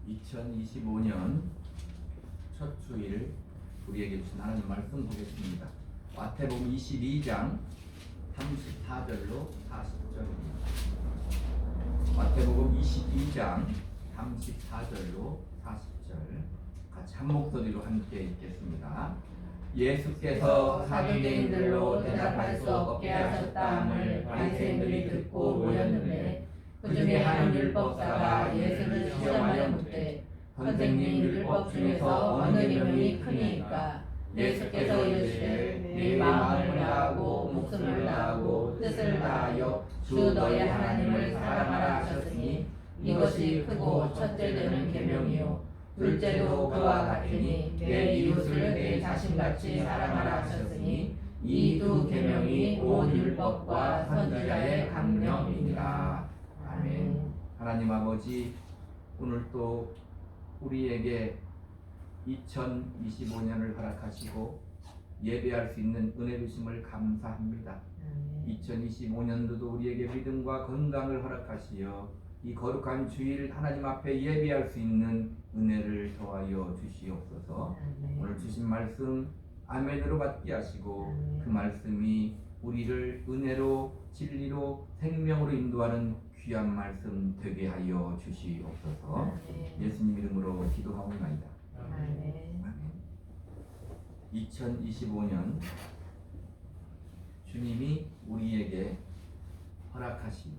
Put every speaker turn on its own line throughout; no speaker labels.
2025년 첫 주일 우리에게 주신 하나님 말씀 보겠습니다. 마태복음 22장 34절로 40절입니다. 마태복음 22장 34절로 40절 같이 한 목소리로 함께 읽겠습니다. 예수께서
사두개인들로 대답할 수 없게 하셨다함을 바리새인들이 듣고 모였는데 그 중에 한 율법사가 예수를 시험하려 묻되 선생님, 율법 중에서 어느 계명이 크니까? 예수께서 이르시되 네 마음을 다하고 목숨을 다하고 뜻을 다하여 주 너의 하나님을 사랑하라 하셨으니 이것이 크고 첫째 되는 계명이요 둘째도 그와 같으니 내 이웃을 내 자신같이 사랑하라 하셨으니 이 두 계명이 온 율법과 선지자의 강령이니라. 아멘.
하나님 아버지, 오늘 또 우리에게 2025년을 허락하시고 예배할 수 있는 은혜 주심을 감사합니다. 2025년도도 우리에게 믿음과 건강을 허락하시어 이 거룩한 주일 하나님 앞에 예배할 수 있는 은혜를 더하여 주시옵소서. 오늘 주신 말씀 아멘으로 받게 하시고 그 말씀이 우리를 은혜로 진리로 생명으로 인도하는 귀한 말씀 되게 하여 주시옵소서. 예수님 이름으로 기도하옵나이다. 아멘. 2025년 주님이 우리에게 허락하신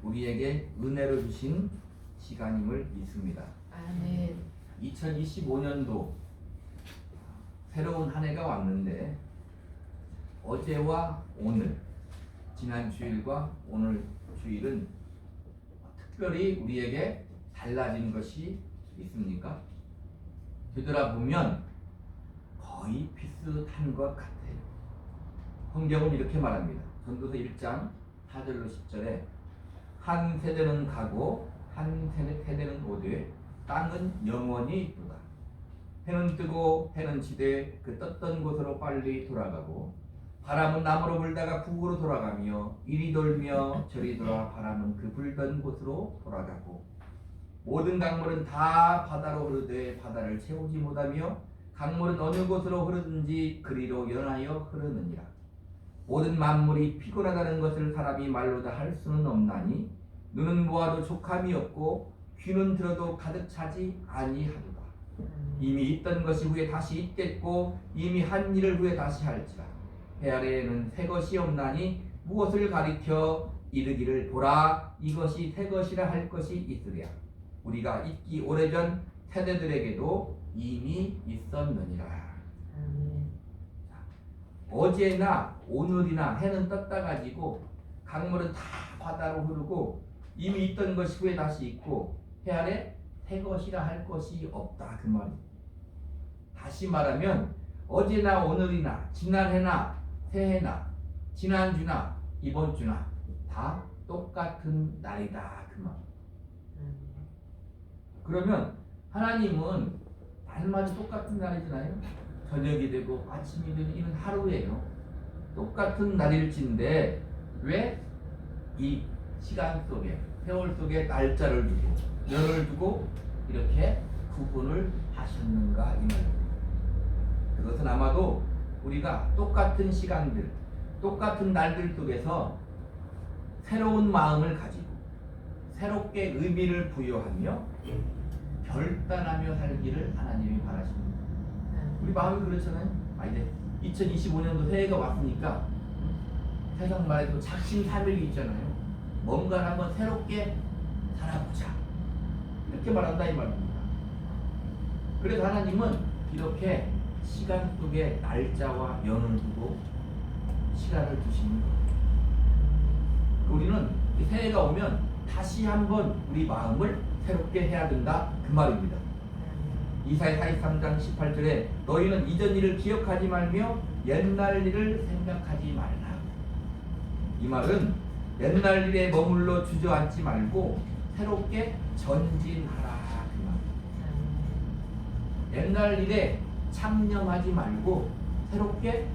우리에게 은혜로 주신 시간임을 믿습니다.
아멘.
2025년도 새로운 한 해가 왔는데 어제와 오늘 지난 주일과 오늘 주일은 특별히 우리에게 달라진 것이 있습니까? 되돌아보면 거의 비슷한 것 같아요. 성경은 이렇게 말합니다. 전도서 1장 4절로 10절에 한 세대는 가고 한 세대는 오되 땅은 영원히 두다. 해는 뜨고 해는 지되 그 떴던 곳으로 빨리 돌아가고 바람은 남으로 불다가 북으로 돌아가며 이리 돌며 저리 돌아 바람은 그 불던 곳으로 돌아가고 모든 강물은 다 바다로 흐르되 바다를 채우지 못하며 강물은 어느 곳으로 흐르든지 그리로 연하여 흐르느니라. 모든 만물이 피곤하다는 것을 사람이 말로 다 할 수는 없나니 눈은 보아도 족함이 없고 귀는 들어도 가득 차지 아니하도다. 이미 있던 것이 후에 다시 있겠고 이미 한 일을 후에 다시 할지라. 해 아래에는 새 것이 없나니 무엇을 가리켜 이르기를 보라 이것이 새 것이라 할 것이 있으랴. 우리가 있기 오래전 세대들에게도 이미 있었느니라. 어제나 오늘이나 해는 떴다 가지고 강물은 다 바다로 흐르고 이미 있던 것이 후에 다시 있고 해 아래 새 것이라 할 것이 없다 그 말입니다. 다시 말하면 어제나 오늘이나 지난해나 새해나 지난주나 이번 주나 다 똑같은 날이다 그 말. 그러면 하나님은 날마다 똑같은 날이잖아요. 저녁이 되고 아침이 되고 이는 하루예요. 똑같은 날일진데 왜 이 시간 속에 세월 속에 날짜를 두고 년을 두고 이렇게 구분을 하셨는가 이 말입니다. 그것은 아마도 우리가 똑같은 시간들 똑같은 날들 속에서 새로운 마음을 가지고 새롭게 의미를 부여하며 결단하며 살기를 하나님이 바라십니다. 우리 마음이 그렇잖아요. 이제 2025년도 새해가 왔으니까 세상 말에도 작심삼일이 있잖아요. 뭔가를 한번 새롭게 살아보자 이렇게 말한다 이 말입니다. 그래서 하나님은 이렇게 시간 속에 날짜와 연을 두고 시간을 두시는 거예요. 우리는 이 새해가 오면 다시 한번 우리 마음을 새롭게 해야 된다 그 말입니다. 이사야 43장 18절에 너희는 이전 일을 기억하지 말며 옛날 일을 생각하지 말라. 이 말은 옛날 일에 머물러 주저앉지 말고 새롭게 전진하라 그 말. 옛날 일에 참념하지 말고 새롭게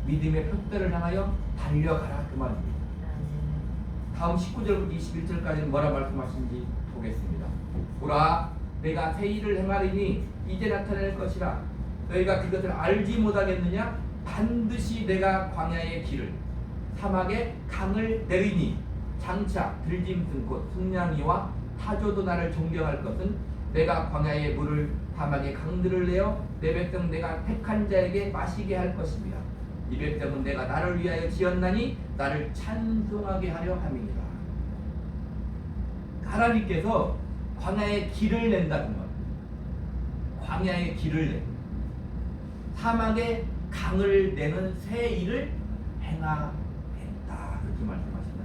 믿음의 표대를 향하여 달려가라 그 말입니다. 다음 19절부터 21절까지는 뭐라 말씀하시는지 보겠습니다. 보라 내가 새 일을 행하리니 이제 나타낼 것이라. 너희가 그것을 알지 못하겠느냐? 반드시 내가 광야의 길을 사막에 강을 내리니 장차 들짐승 곧 승냥이와 타조도 나를 존경할 것은 내가 광야의 물을 사막의 강들을 내어 내 백성 내가 택한 자에게 마시게 할 것입니다. 이 백성은 내가 나를 위하여 지었나니 나를 찬송하게 하려 함이니라. 하나님께서 광야의 길을 낸다는 것. 광야의 길을 내. 사막에 강을 내는 새 일을 행하겠다. 그렇게 말씀하신다.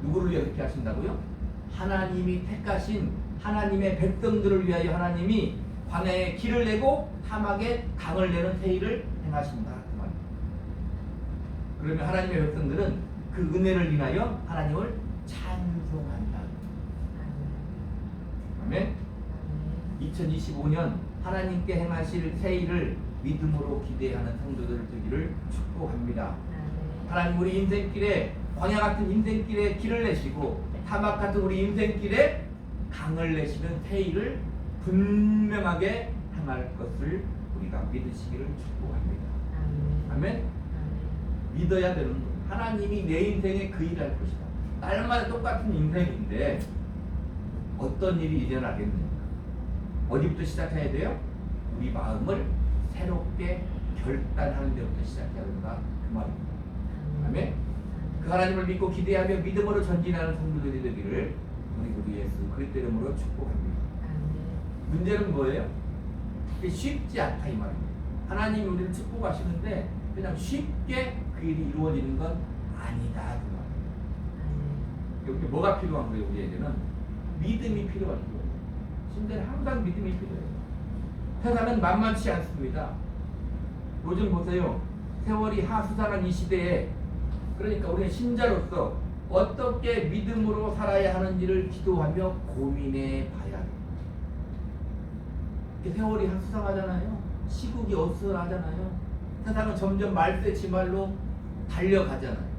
누구를 위해 그렇게 하신다고요? 하나님이 택하신 하나님의 백성들을 위하여 하나님이 광야에 길을 내고 사막에 강을 내는 새 일을 행하신다. 그 말입니다. 그러면 하나님의 백성들은 그 은혜를 인하여 하나님을 찬송한다. 아멘. 2025년 하나님께 행하실 새 일을 믿음으로 기대하는 성도들 되기를 축복합니다. 하나님 우리 인생길에 광야 같은 인생길에 길을 내시고 사막 같은 우리 인생길에 강을 내시는 새 일을 분명하게 행할 것을 우리가 믿으시기를 축복합니다. 아멘. 믿어야 되는 거예요. 하나님이 내 인생에 그 일을 할 것이다. 날마다 똑같은 인생인데 어떤 일이 일어나겠는가? 어디부터 시작해야 돼요? 우리 마음을 새롭게 결단하는 데부터 시작해야 된다. 그 말입니다. 아멘. 그 하나님을 믿고 기대하며 믿음으로 전진하는 성도들이 되기를 우리 예수 그리스도 이름으로 축복합니다. 문제는 뭐예요? 그게 쉽지 않다 이 말입니다. 하나님이 우리를 축복하시는데 그냥 쉽게 그 일이 이루어지는 건 아니다 그 말입니다. 여기 뭐가 필요한 거예요? 우리에게는 믿음이 필요한 거예요. 신자는 항상 믿음이 필요해요. 세상은 만만치 않습니다. 요즘 보세요. 세월이 하수상한 이 시대에 그러니까 우리는 신자로서 어떻게 믿음으로 살아야 하는지를 기도하며 고민해 봐야 해요. 세월이 하수상하잖아요. 시국이 어수선하잖아요. 세상은 점점 말세지말로 달려가잖아요.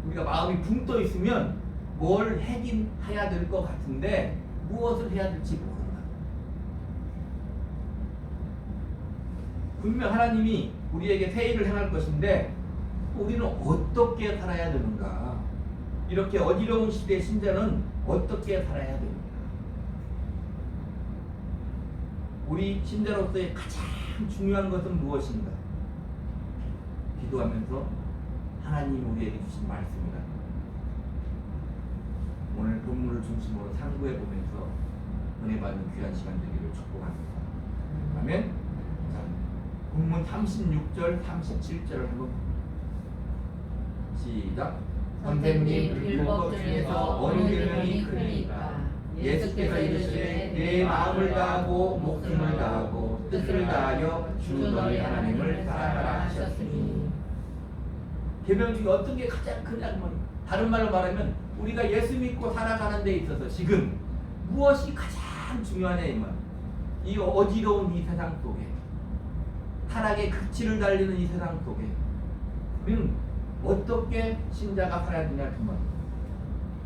우리가 마음이 붕 떠 있으면 뭘 하긴 해야 될 것 같은데 무엇을 해야 될지 모른다. 분명 하나님이 우리에게 새 일을 행할 것인데 우리는 어떻게 살아야 되는가? 이렇게 어지러운 시대의 신자는 어떻게 살아야 되는가? 우리 신자로서의 가장 중요한 것은 무엇인가? 기도하면서 하나님 우리에게 주신 말씀이다. 오늘 본문을 중심으로 상고해 보면서 은혜 받는 귀한 시간 되기를 축복합니다. 아멘. 자, 본문 36절, 37절을 한번 시작.
선생님 율법 중에서 어느 계명이 크니까 예수께서 이르시되 내 마음을 다하고 목숨을 다하고 뜻을 다하여 주 너희 하나님을 사랑하라 하셨으니.
계명 중에 어떤 게 가장 크냐고 말이에요. 다른 말로 말하면 우리가 예수 믿고 살아가는 데 있어서 지금 무엇이 가장 중요하냐 이 말. 이 어지러운 이 세상 속에 타락의 극치를 달리는 이 세상 속에 우리는 어떻게 신자가 살아야 되냐 그 말.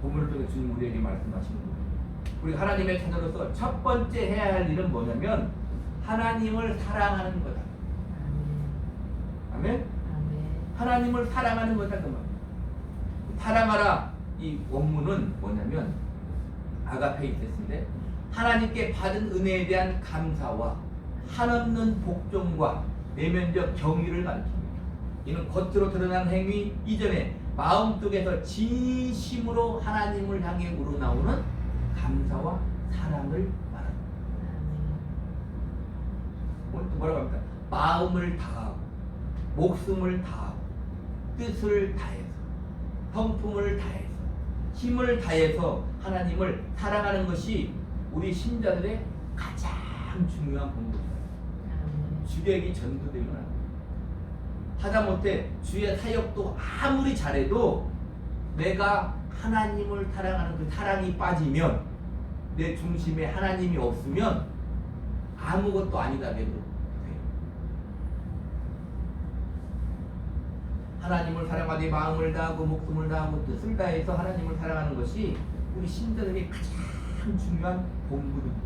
본문을 통해 주님 우리에게 말씀하시는 거예요. 우리 하나님의 자녀로서 첫 번째 해야 할 일은 뭐냐면 하나님을 사랑하는 거다. 아멘. 하나님을 사랑하는 거다 그 말. 사랑하라 이 원문은 뭐냐면 아가페이테스인데 하나님께 받은 은혜에 대한 감사와 한없는 복종과 내면적 경의를 가리킵니다. 이는 겉으로 드러난 행위 이전에 마음속에서 진심으로 하나님을 향해 우러나오는 감사와 사랑을 말합니다. 오늘 또 뭐라고 합니까? 마음을 다하고 목숨을 다하고 뜻을 다해서 성품을 다해서 힘을 다해서 하나님을 사랑하는 것이 우리 신자들의 가장 중요한 본분입니다. 주객이 전도되면 안 돼요. 하다못해 주의 사역도 아무리 잘해도 내가 하나님을 사랑하는 그 사랑이 빠지면 내 중심에 하나님이 없으면 아무것도 아니다 해도 돼요. 하나님을 사랑하되 마음을 다하고 목숨을 다하고 뜻을 다해서 하나님을 사랑하는 것이 우리 신자들의 가장 참 중요한 본분입니다.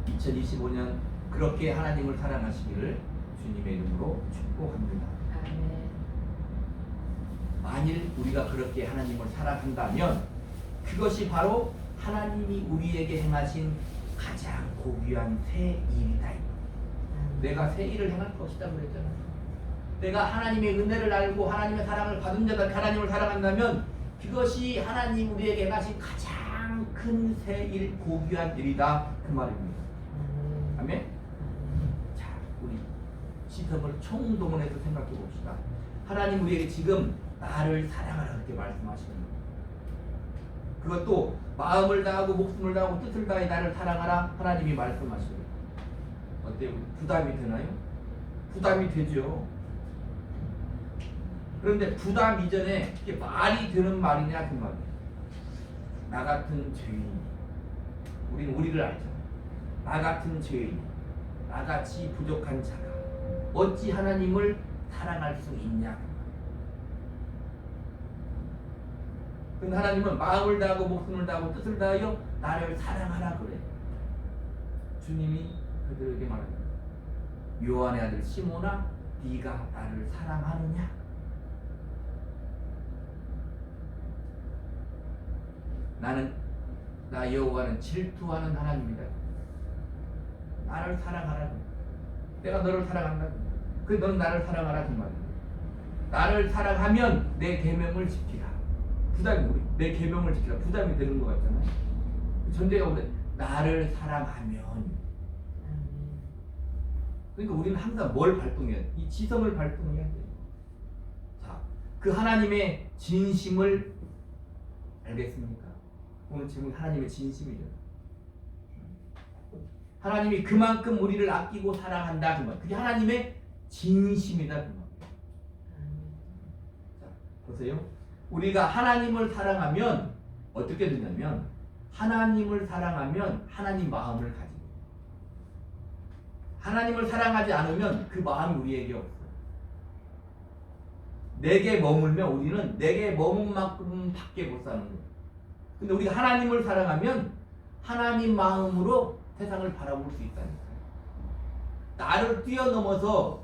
2025년 그렇게 하나님을 사랑하시기를 주님의 이름으로 축복합니다.
아멘.
만일 우리가 그렇게 하나님을 사랑한다면 그것이 바로 하나님이 우리에게 행하신 가장 고귀한 새 일이다. 내가 새 일을 행할 것이다 그랬잖아요. 내가 하나님의 은혜를 알고 하나님의 사랑을 받은 자가 하나님을 사랑한다면 그것이 하나님 우리에게 행하신 가장 큰 새 일, 고귀한 일이다 그 말입니다. 아멘. 자, 우리 시선을 총동원해서 생각해 봅시다. 하나님 우리에게 지금 나를 사랑하라 그렇게 말씀하시는 거예요. 그것도 마음을 다하고 목숨을 다하고 뜻을 다해 나를 사랑하라 하나님이 말씀하시는 거예요. 어때요? 부담이 되나요? 부담이 되죠. 그런데 부담 이전에 이게 말이 되는 말이냐 그 말이에요. 나 같은 죄인, 우리는 우리를 알죠. 나 같은 죄인, 나같이 부족한 자가 어찌 하나님을 사랑할 수 있냐. 근데 하나님은 마음을 다하고 목숨을 다하고 뜻을 다하여 나를 사랑하라 그래. 주님이 그들에게 말합니다. 요한의 아들 시몬아, 네가 나를 사랑하느냐? 나 여호와는 질투하는 하나님이다. 나를 사랑하라. 내가 너를 사랑한다. 그 너는 나를 사랑하라 그 말이야. 나를 사랑하면 내 계명을 지키라. 부담이 내 계명을 지키라. 부담이 되는 것 같잖아요. 전제가 오늘 나를 사랑하면. 그러니까 우리는 항상 뭘 발동해야 돼? 이 지성을 발동해야 돼. 자, 그 하나님의 진심을 알겠습니까? 오늘 제목이 하나님의 진심이죠. 하나님이 그만큼 우리를 아끼고 사랑한다 그 말. 그게 하나님의 진심이다 그 말. 자, 보세요. 우리가 하나님을 사랑하면 어떻게 되냐면 하나님을 사랑하면 하나님 마음을 가지고 하나님을 사랑하지 않으면 그 마음이 우리에게 없어. 내게 머물면 우리는 내게 머문 만큼밖에 못 사는 거야. 근데 우리가 하나님을 사랑하면 하나님 마음으로 세상을 바라볼 수 있다니까. 나를 뛰어넘어서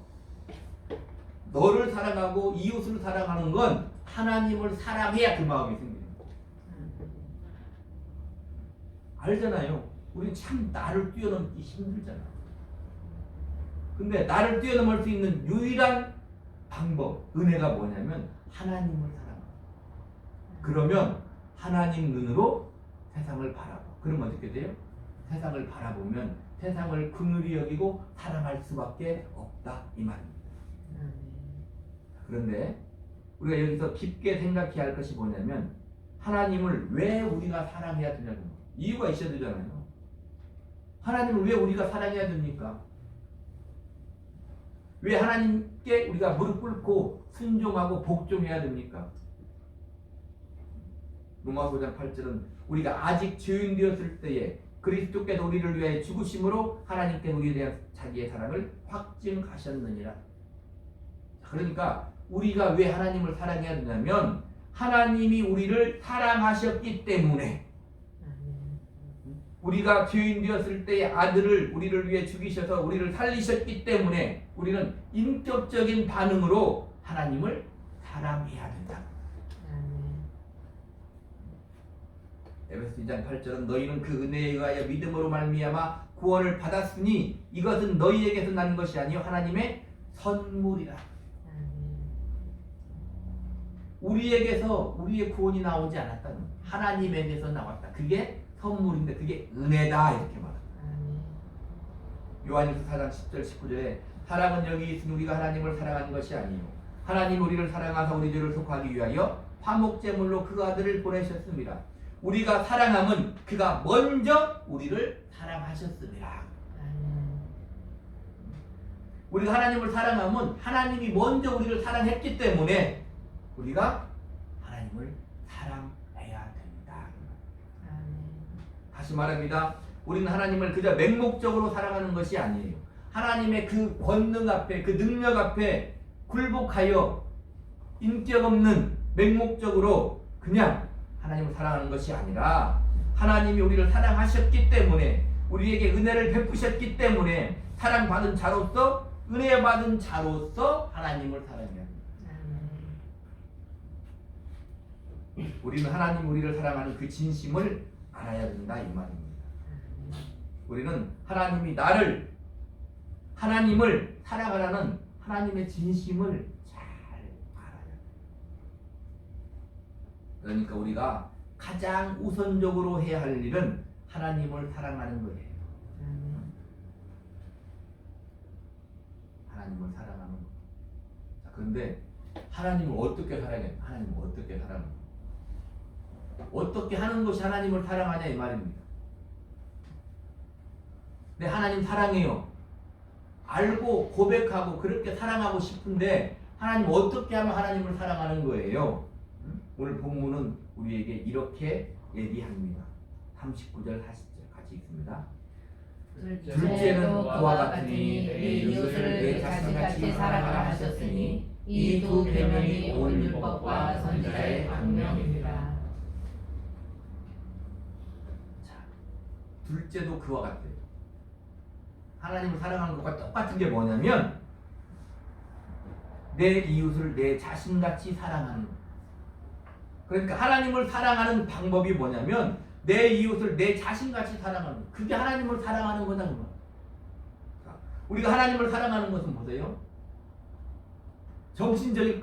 너를 사랑하고 이웃을 사랑하는 건 하나님을 사랑해야 그 마음이 생기는 거야. 알잖아요. 우리 참 나를 뛰어넘기 힘들잖아. 근데 나를 뛰어넘을 수 있는 유일한 방법, 은혜가 뭐냐면 하나님을 사랑하는. 그러면 하나님 눈으로 세상을 바라봐. 그러면 어떻게 돼요? 세상을 바라보면 세상을 긍휼히 여기고 사랑할 수밖에 없다 이 말입니다. 그런데 우리가 여기서 깊게 생각해야 할 것이 뭐냐면 하나님을 왜 우리가 사랑해야 되냐고. 이유가 있어야 되잖아요. 하나님을 왜 우리가 사랑해야 됩니까? 왜 하나님께 우리가 무릎 꿇고 순종하고 복종해야 됩니까? 로마서 5장 8절은 우리가 아직 죄인 되었을 때에 그리스도께서 우리를 위하여 죽으심으로 하나님께 우리에 대한 자기의 사랑을 확증하셨느니라. 그러니까 우리가 왜 하나님을 사랑해야 되냐면 하나님이 우리를 사랑하셨기 때문에 우리가 죄인 되었을 때의 아들을 우리를 위해 죽이셔서 우리를 살리셨기 때문에 우리는 인격적인 반응으로 하나님을 사랑해야 된다. 에베소 2장 8절은 너희는 그 은혜에 의하여 믿음으로 말미암아 구원을 받았으니 이것은 너희에게서 난 것이 아니요 하나님의 선물이라. 우리에게서 우리의 구원이 나오지 않았다는 하나님에게서 나왔다. 그게 선물인데 그게 은혜다 이렇게 말합니다. 요한일서 4장 10절 19절에 사랑은 여기 있으니 우리가 하나님을 사랑하는 것이 아니요 하나님 우리를 사랑하사 우리 죄를 속하기 위하여 화목제물로 그 아들을 보내셨습니다. 우리가 사랑함은 그가 먼저 우리를 사랑하셨습니다. 우리가 하나님을 사랑함은 하나님이 먼저 우리를 사랑했기 때문에 우리가 하나님을 사랑해야 됩니다. 다시 말합니다. 우리는 하나님을 그저 맹목적으로 사랑하는 것이 아니에요. 하나님의 그 권능 앞에 그 능력 앞에 굴복하여 인격 없는 맹목적으로 그냥 하나님을 사랑하는 것이 아니라 하나님이 우리를 사랑하셨기 때문에 우리에게 은혜를 베푸셨기 때문에 사랑받은 자로서 은혜 받은 자로서 하나님을 사랑해야 합니다. 우리는 하나님 우리를 사랑하는 그 진심을 알아야 된다 이 말입니다. 우리는 하나님을 사랑하라는 하나님의 진심을 잘 알아야 돼요. 그러니까 우리가 가장 우선적으로 해야 할 일은 하나님을 사랑하는 거예요. 하나님을 사랑하는 거. 자, 그런데 하나님을 어떻게 사랑해? 하나님을 어떻게 사랑해? 어떻게 하는 것이 하나님을 사랑하냐 이 말입니다. 네, 하나님 사랑해요. 알고 고백하고 그렇게 사랑하고 싶은데 하나님 어떻게 하면 하나님을 사랑하는 거예요? 오늘 본문은 우리에게 이렇게 얘기합니다. 39절 40절 같이 읽습니다. 둘째는 그와 같으니 내 이웃을 내 자신같이 사랑하라 하셨으니 이 두 계명이 온 율법과 선지자의 강명입니다. 자, 둘째도 그와 같아요. 하나님을 사랑하는 것과 똑같은 게 뭐냐면 내 이웃을 내 자신같이 사랑하는 것. 그러니까 하나님을 사랑하는 방법이 뭐냐면 내 이웃을 내 자신같이 사랑하는 것. 그게 하나님을 사랑하는 거다. 우리가 하나님을 사랑하는 것은 뭐세요? 정신적인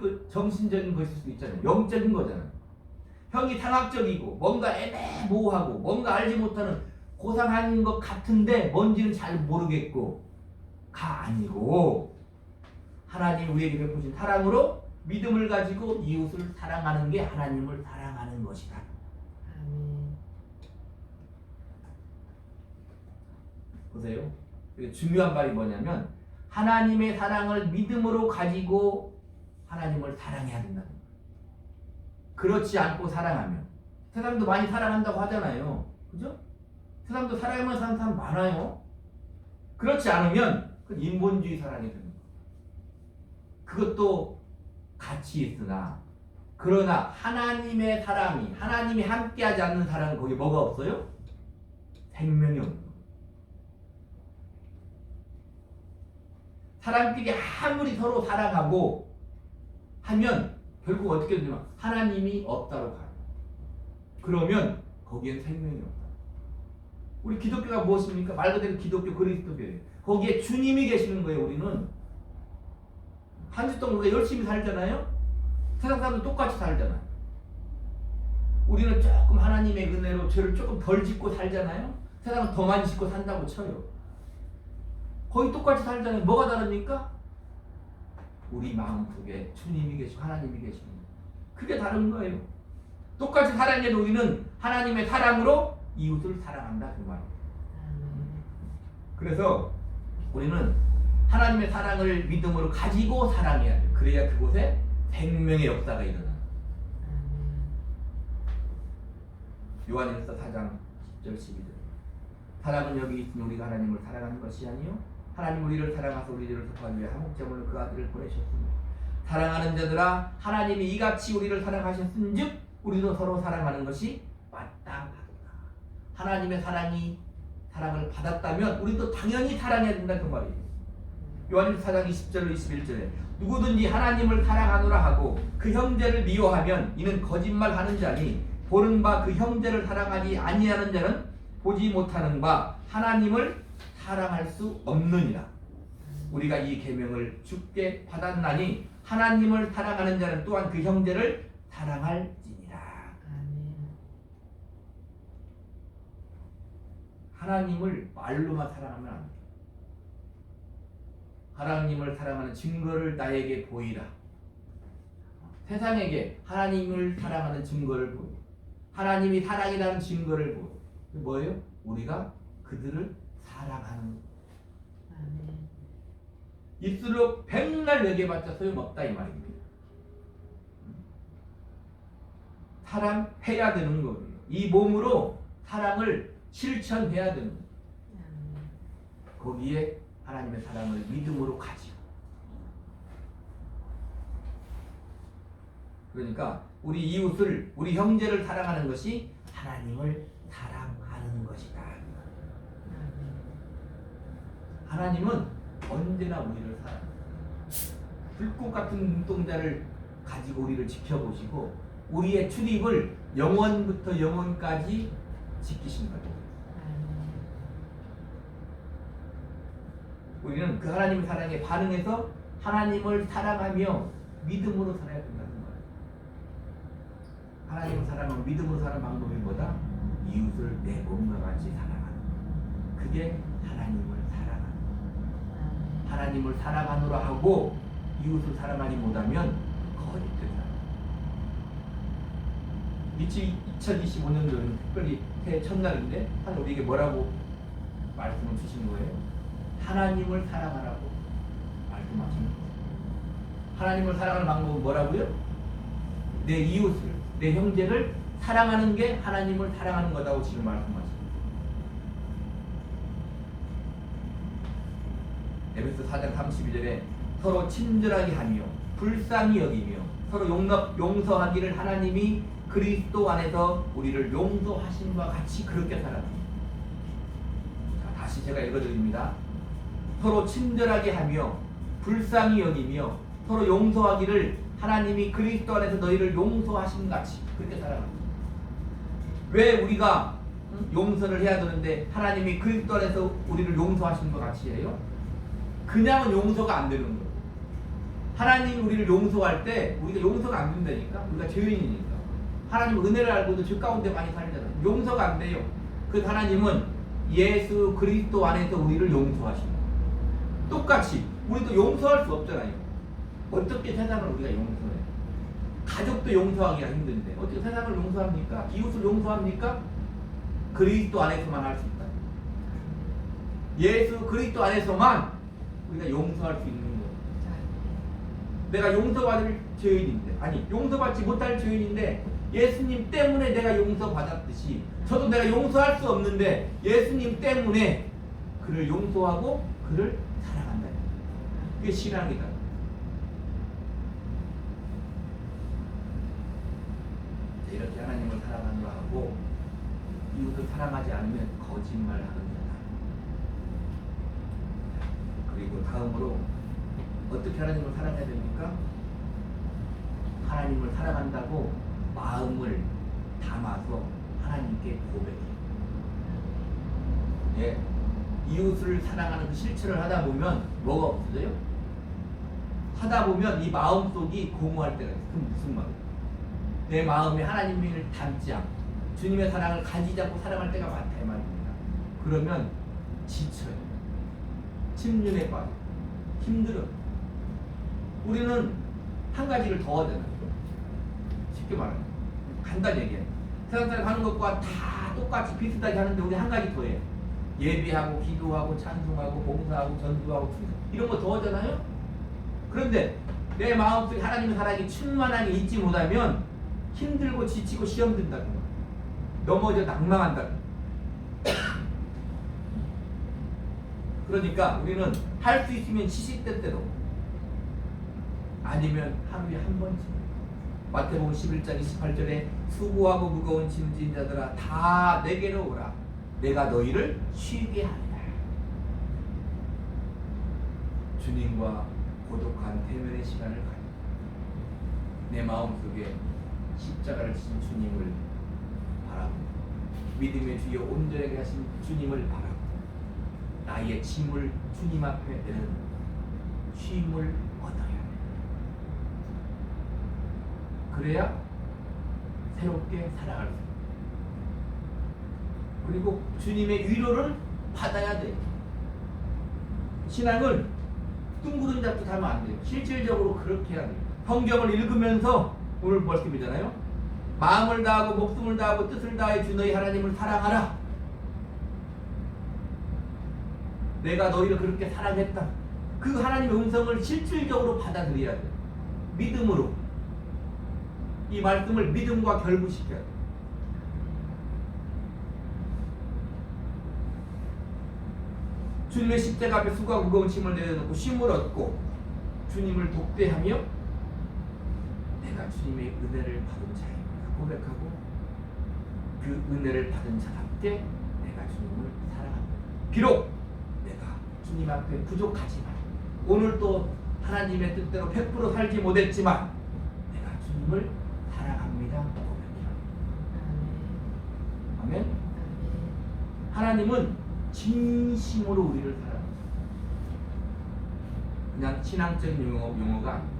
것일 수도 있잖아요. 영적인 거잖아요. 형이 상학적이고 뭔가 애매모호하고 뭔가 알지 못하는 고상한 것 같은데 뭔지는 잘 모르겠고 가 아니고 하나님 우리에게 베푸신 사랑으로 믿음을 가지고 이웃을 사랑하는 게 하나님을 사랑하는 것이다. 보세요. 이게 중요한 말이 뭐냐면 하나님의 사랑을 믿음으로 가지고 하나님을 사랑해야 된다는 거예요. 그렇지 않고 사랑하면 세상도 많이 사랑한다고 하잖아요. 그죠? 세상도 사랑하면 사는 사람 많아요. 그렇지 않으면 그건 인본주의 사랑이 되는 거예요. 그것도 가치 있으나 그러나 하나님의 사랑이 하나님이 함께하지 않는 사랑은 거기 뭐가 없어요? 생명이 없는 거예요. 사람끼리 아무리 서로 사랑하고 하면 결국 어떻게 되냐면 하나님이 없다로 가요. 그러면 거기엔 생명이 없다. 우리 기독교가 무엇입니까? 말 그대로 기독교 그리스도교예요. 거기에 주님이 계시는 거예요. 우리는 한 주 동안 우리가 열심히 살잖아요. 세상 사람도 똑같이 살잖아요. 우리는 조금 하나님의 은혜로 죄를 조금 덜 짓고 살잖아요. 세상은 더 많이 짓고 산다고 쳐요. 거의 똑같이 살잖아요. 뭐가 다릅니까? 우리 마음속에 주님이 계시고 하나님이 계시는 거예요. 그게 다른 거예요. 똑같이 사랑해도 우리는 하나님의 사랑으로 이웃을 사랑한다 그 말이에요. 그래서 우리는 하나님의 사랑을 믿음으로 가지고 사랑해야 돼요. 그래야 그곳에 생명의 역사가 일어나요. 요한일서 4장 10절 12절 사랑은 여기 있으니 우리가 하나님을 사랑하는 것이 아니요 하나님 우리를 사랑하사 우리를 속하기 위해 한목제물로 그 아들을 보내셨습니다. 사랑하는 자들아 하나님이 이같이 우리를 사랑하셨은즉 우리도 서로 사랑하는 것이 마땅하도다. 하나님의 사랑을 받았다면 우리도 당연히 사랑해야 된다 그 말이에요. 요한일서 4장 20절로 21절에 누구든지 하나님을 사랑하노라 하고 그 형제를 미워하면 이는 거짓말하는 자니 보는 바 그 형제를 사랑하지 아니하는 자는 보지 못하는 바 하나님을 사랑할 수 없느니라. 우리가 이 계명을 주께 받았나니 하나님을 사랑하는 자는 또한 그 형제를 사랑할지니라. 하나님을 말로만 사랑하면 안 돼. 하나님을 사랑하는 증거를 나에게 보이라. 세상에게 하나님을 사랑하는 증거를 보여. 하나님이 사랑이라는 증거를 보여. 그게 뭐예요? 우리가 그들을 사랑하는 것. 입술로 백날 얘기해봤자 소용없다 이 말입니다. 사랑해야 되는 거예요. 이 몸으로 사랑을 실천해야 되는 거예요. 거기에 하나님의 사랑을 믿음으로 가지고. 그러니까 우리 이웃을 우리 형제를 사랑하는 것이 하나님을 사랑하는 것이다. 하나님은 언제나 우리를 사랑합니다. 불꽃 같은 눈동자를 가지고 우리를 지켜보시고 우리의 출입을 영원부터 영원까지 지키신 거죠. 우리는 그 하나님의 사랑에 반응해서 하나님을 사랑하며 믿음으로 살아야 된다는 거예요. 하나님을 사랑하며 믿음으로 사는 방법이 뭐다? 이웃을 내 몸과 같이 사랑하는 거. 그게 하나님을 사랑하는 거. 하나님을 사랑하노라 하고 이웃을 사랑하지 못하면 거짓된다. 2025년도는 특별히 새해 첫날인데 하나님 우리에게 뭐라고 말씀을 주신 거예요? 하나님을 사랑하라고 말씀하시는 거예요. 하나님을 사랑하는 방법은 뭐라고요? 내 이웃을, 내 형제를 사랑하는 게 하나님을 사랑하는 거다고 지금 말씀하시는 거예요. 에베소 4장 32절에 서로 친절하게 하며 불쌍히 여기며 서로 용서하기를 하나님이 그리스도 안에서 우리를 용서하심과 같이 그렇게 살아갑니다. 자, 다시 제가 읽어드립니다. 서로 친절하게 하며 불쌍히 여기며 서로 용서하기를 하나님이 그리스도 안에서 너희를 용서하신 같이 그렇게 살아갑니다. 왜 우리가 용서를 해야 되는데 하나님이 그리스도 안에서 우리를 용서하신 것 같이 해요? 그냥은 용서가 안 되는 거예요. 하나님이 우리를 용서할 때 우리가 용서가 안 된다니까. 우리가 죄인이니까. 하나님은 은혜를 알고도 죄 가운데 많이 살잖아요. 용서가 안 돼요. 그래서 하나님은 예수 그리스도 안에서 우리를 용서하십니다. 똑같이 우리도 용서할 수 없잖아요. 어떻게 세상을 우리가 용서해요? 가족도 용서하기가 힘든데 어떻게 세상을 용서합니까? 이웃을 용서합니까? 그리스도 안에서만 할 수 있다. 예수 그리스도 안에서만 우리가 용서할 수 있는 거예요. 내가 용서받을 죄인인데, 아니 용서받지 못할 죄인인데 예수님 때문에 내가 용서받았듯이 저도 내가 용서할 수 없는데 예수님 때문에 그를 용서하고 그를 사랑한다. 그게 신앙이다. 이렇게 하나님을 사랑하노라 하고 이웃을 사랑하지 않으면 거짓말하는 자다. 그리고 다음으로 어떻게 하나님을 사랑해야 됩니까? 하나님을 사랑한다고 마음을 담아서 하나님께 고백해요. 예, 이웃을 사랑하는 그 실천을 하다 보면 뭐가 없어져요? 하다 보면 이 마음속이 공허할 때가 있어요. 그럼 무슨 말이에요? 내 마음에 하나님을 담지 않고 주님의 사랑을 가지지 않고 사랑할 때가 많다 이 말입니다. 그러면 지쳐요. 침륜에 빠져 힘들어. 우리는 한 가지를 더 하잖아요. 쉽게 말하면 간단히 얘기해. 세상 사람 하는 것과 다 똑같이 비슷하게 하는데 우리 한 가지 더 해요. 예배하고 기도하고 찬송하고 봉사하고 전도하고 충성 이런 거 더 하잖아요. 그런데 내 마음속에 하나님의 사랑이 충만하게 있지 못하면 힘들고 지치고 시험 든다는 거야. 넘어져 낭망한다는 거야. 그러니까 우리는 할 수 있으면 시시때때로 아니면 하루에 한 번쯤 마태복음 11장 28절에 수고하고 무거운 짐진 자들아 다 내게로 오라 내가 너희를 쉬게 하리라. 주님과 고독한 대면의 시간을 가져 내 마음속에 십자가를 지신 주님을 바라보고 믿음의 주여 온전하게 하신 주님을 바라보고 나의 짐을 주님 앞에 내는 쉼을 얻어야 해. 그래야 새롭게 살아갈 수 있다. 그리고 주님의 위로를 받아야 돼. 신앙을 둥그런 잡고 하면 안 돼요. 실질적으로 그렇게 해야 돼요. 성경을 읽으면서 오늘 말씀이잖아요. 마음을 다하고 목숨을 다하고 뜻을 다해 주 너희 하나님을 사랑하라. 내가 너희를 그렇게 사랑했다. 그 하나님의 음성을 실질적으로 받아들여야 돼. 믿음으로. 이 말씀을 믿음과 결부시켜야 돼. 주님의 십자가 앞에 수고하고 무거운 짐을 내려놓고 쉼을 얻고 주님을 독대하며 내가 주님의 은혜를 받은 자입니다 고백하고 그 은혜를 받은 자답게 내가 주님을 사랑합니다. 비록 내가 주님 앞에 부족하지만 오늘 또 하나님의 뜻대로 100% 살지 못했지만 내가 주님을 사랑합니다. 고백합니다. 아멘. 하나님은 진심으로 우리를 사랑합니다. 그냥 신앙적인 용어가 아니에요.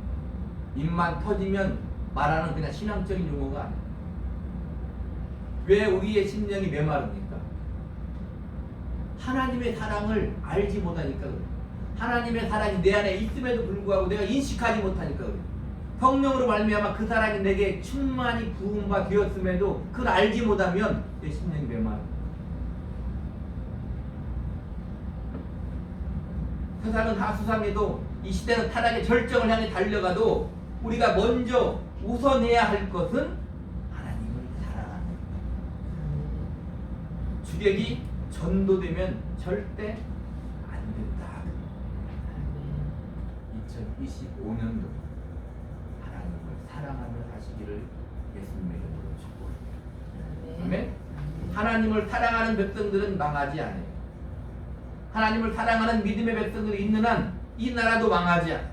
입만 터지면 말하는 그냥 신앙적인 용어가 아니에요. 왜 우리의 심령이 메마릅니까? 하나님의 사랑을 알지 못하니까 그래요. 하나님의 사랑이 내 안에 있음에도 불구하고 내가 인식하지 못하니까 그래요. 성령으로 말미암아 그 사랑이 내게 충만히 부음바 되었음에도 그걸 알지 못하면 내 심령이 메마릅니다. 세상은 하수상에도 이 시대는 타락의 절정을 향해 달려가도 우리가 먼저 우선해야 할 것은 하나님을 사랑하는 것. 주객이 전도되면 절대 안 된다. 2025년도 하나님을 사랑하며 사시기를 예수님의 이름으로 축복합니다. 아멘. 하나님을 사랑하는 백성들은 망하지 않아요. 하나님을 사랑하는 믿음의 백성들이 있는 한 이 나라도 망하지 않아요.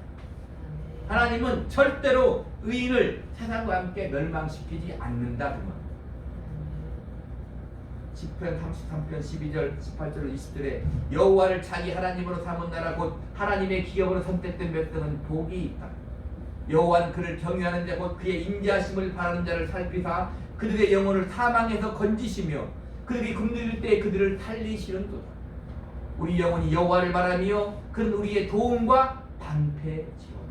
하나님은 절대로 의인을 세상과 함께 멸망시키지 않는다. 그 말. 시편 33편 12절 18절 20절에 여호와를 자기 하나님으로 삼은 나라 곧 하나님의 기업으로 선택된 백성은 복이 있다. 여호와는 그를 경유하는 자 곧 그의 인자하심을 바라는 자를 살피사 그들의 영혼을 사망에서 건지시며 그들이 굶주릴 때 그들을 살리시는도다. 우리 영혼이 여호와를 바라며 그는 우리의 도움과 방패지로다.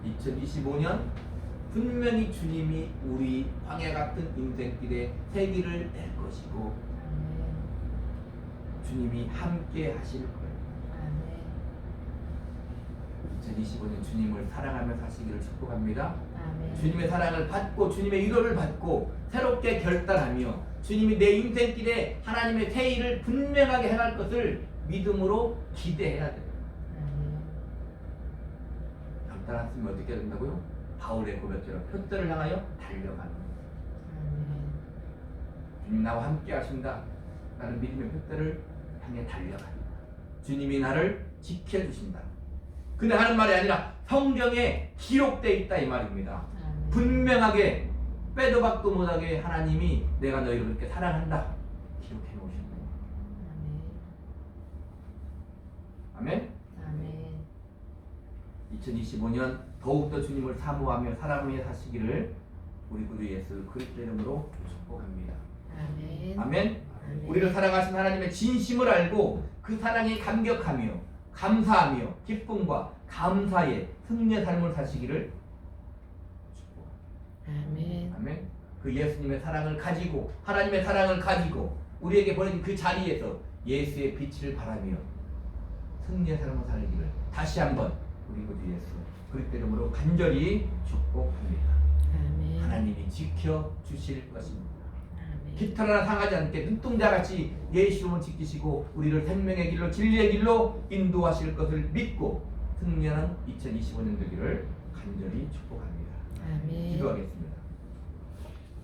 2025년 분명히 주님이 우리 황해 같은 인생길에 새 길을 낼 것이고 주님이 함께 하실 거예요. 2025년 주님을 사랑하며 사시기를 축복합니다. 주님의 사랑을 받고 주님의 위로를 받고 새롭게 결단하며 주님이 내 인생길에 하나님의 새 일을 분명하게 행할 것을 믿음으로 기대해야 돼요. 따랐으면 어떻게 된다고요? 바울의 고백처럼 표대를 향하여 달려가는. 주님 나와 함께 하신다. 나는 믿음의 표대를 향해 달려간다. 주님이 나를 지켜주신다. 근데 하는 말이 아니라 성경에 기록되어 있다 이 말입니다. 분명하게 빼도 박도 못하게 하나님이 내가 너희를 그렇게 사랑한다 기록해 놓으신 거예요. 아멘. 2025년 더욱더 주님을 사모하며 사랑하며 사시기를 우리 구주 예수 그리스도 이름으로 축복합니다. 아멘. 우리를 사랑하신 하나님의 진심을 알고 그 사랑에 감격하며 감사하며 기쁨과 감사의 승리의 삶을 사시기를 축복합니다. 아멘. 그 예수님의 사랑을 가지고 하나님의 사랑을 가지고 우리에게 보내준 그 자리에서 예수의 빛을 바라며 승리의 삶을 살기를 다시 한번 우리 구주 예수 그리스도 이름으로 간절히 축복합니다. 하나님이 지켜주실 것입니다. 깃털 하나 상하지 않게 눈동자같이 예수님을 지키시고 우리를 생명의 길로 진리의 길로 인도하실 것을 믿고 승리하는 2025년 되기를 간절히 축복합니다. 기도하겠습니다.